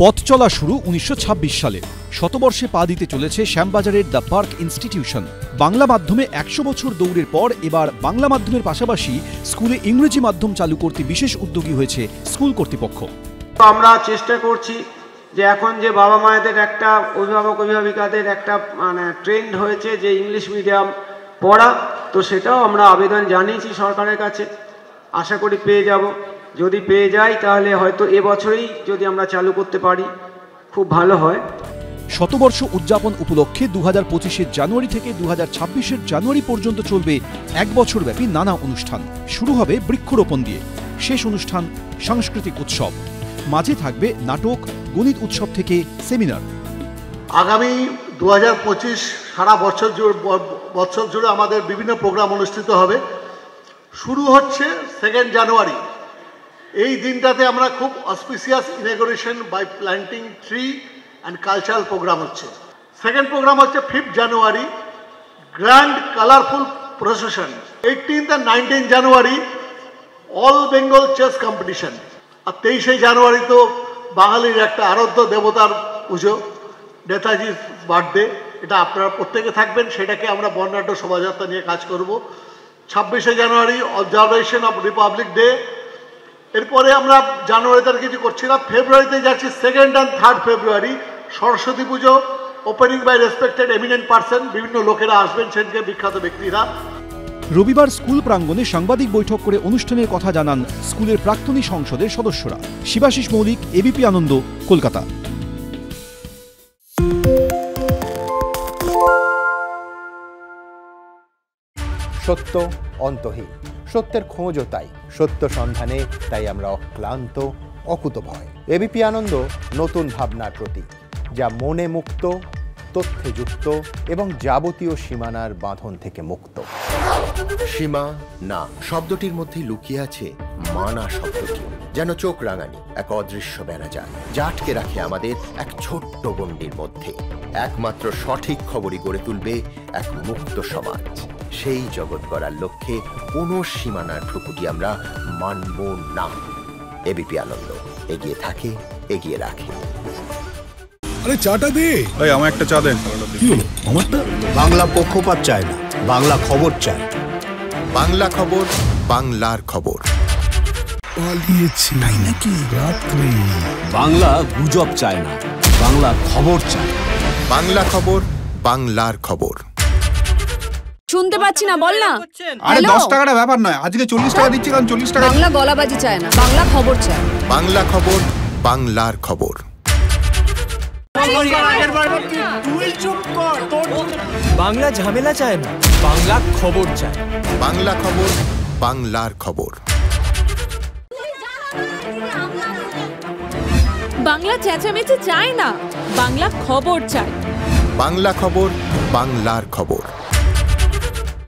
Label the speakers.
Speaker 1: পথ চলা শুরু ১৯২৬ সালে। শতবর্ষে পা দিতে চলেছে শ্যামবাজারের দ্য পার্ক ইনস্টিটিউশন। বাংলা মাধ্যমে ১০০ বছর দৌড়ের পর এবার বাংলা মাধ্যমের পাশাপাশি স্কুলে ইংরেজি মাধ্যম চালু করতে বিশেষ উদ্যোগী হয়েছে স্কুল কর্তৃপক্ষ।
Speaker 2: আমরা চেষ্টা করছি যে এখন যে বাবা মায়েদের একটা অভিভাবক অভিভাবিকাদের একটা ট্রেন্ড হয়েছে যে ইংলিশ মিডিয়াম পড়া, তো সেটাও আমরা আবেদন জানিয়েছি সরকারের কাছে। আশা করি পেয়ে যাব। যদি পেয়ে যাই তাহলে হয়তো এবছরেই যদি আমরা চালু করতে পারি খুব ভালো হয়।
Speaker 1: শতবর্ষ উদযাপন উপলক্ষে ২০২৫-এর জানুয়ারি থেকে ২০২৬-এর জানুয়ারি পর্যন্ত চলবে এক বছরব্যাপী নানা অনুষ্ঠান। শুরু হবে বৃক্ষরোপণ দিয়ে, শেষ অনুষ্ঠান সাংস্কৃতিক উৎসব, মাঝে থাকবে নাটক, গণিত উৎসব থেকে সেমিনার।
Speaker 3: আগামী ২০২৫ সারা বছর জুড়ে আমাদের বিভিন্ন প্রোগ্রাম অনুষ্ঠিত হবে। শুরু হচ্ছে 2 জানুয়ারি। এই দিনটাতে আমরা খুব auspicious inauguration by planting tree and cultural programme হচ্ছে। সেকেন্ড প্রোগ্রাম হচ্ছে 5 January, grand colourful procession. 18 and 19 January all Bengal chess competition. আর 23 জানুয়ারি তো বাঙালির একটা আরাধ্য দেবতার পুজো, নেতাজির বার্থডে। এটা আপনারা প্রত্যেকে থাকবেন, সেটাকে আমরা বর্ণাঢ্য শোভাযাত্রা নিয়ে কাজ করব। 26 জানুয়ারি অবজারভেশন অফ রিপাবলিক ডে। এরপরে আমরা জানুয়ারিতে আর কিছু করছি না, ফেব্রুয়ারিতে যাচ্ছি 2nd and 3rd February Saraswati Puja, opening by respected eminent person. বিভিন্ন লোকেরা আসবেন, সেদিকে বিখ্যাত ব্যক্তিরা।
Speaker 1: রবিবার স্কুল প্রাঙ্গণে সাংবাদিক বৈঠক করে অনুষ্ঠানের কথা জানান স্কুলের প্রাক্তনী সংসদের সদস্যরা। শিবাশিস মৌলিক, এবিপি আনন্দ, কলকাতা।
Speaker 4: সত্য অন্তহীন, সত্যের খোঁজও তাই, সত্য সন্ধানে তাই আমরা অক্লান্ত, অকুতভয়। এবিপি আনন্দ নতুন ভাবনার প্রতীক, যা মনে মুক্ত, তথ্যে যুক্ত এবং যাবতীয় সীমানার বাঁধন থেকে মুক্ত।
Speaker 5: সীমা না শব্দটির মধ্যে লুকিয়ে আছে মানা শব্দটি, যেন চোখ রাঙানি এক অদৃশ্য বেড়াজাল, যা আটকে রাখে আমাদের এক ছোট্ট গণ্ডির মধ্যে। একমাত্র সঠিক খবরই গড়ে তুলবে এক মুক্ত সমাজ। সেই জগৎ গড়ার লক্ষ্যে কোনো সীমানার ঠুকুটি আমরা মানব না। এবিপি আনন্দ এগিয়ে থাকে, এগিয়ে রাখে।
Speaker 6: আরে চাটা দে। এই আমার একটা চা দেন। কি হলো আমারটা?
Speaker 7: বাংলা পক্ষপাত চায় না, বাংলা খবর চায়।
Speaker 5: বাংলা খবর, বাংলার খবর।
Speaker 6: পালিয়েছি তাই নাকি? রাত্রি
Speaker 7: বাংলা গুজব চায় না, বাংলা খবর চায়।
Speaker 5: বাংলা খবর, বাংলার খবর।
Speaker 8: শুনতে পাচ্ছি না, বল না।
Speaker 6: আরে 10 টাকাটা ব্যাপার নয়, আজকে 40 টাকা দিচ্ছি, কারণ 40 টাকা।
Speaker 8: বাংলা গলাবাজি চায় না, বাংলা খবর চায়।
Speaker 5: বাংলা খবর, বাংলার খবর।
Speaker 9: বাংলা ঝামেলা চায় না, বাংলা খবর চায়।
Speaker 5: বাংলা খবর, বাংলার খবর।
Speaker 8: বাংলা চেঁচামেচি চায় না, বাংলা খবর চায়।
Speaker 5: বাংলা খবর, বাংলার খবর।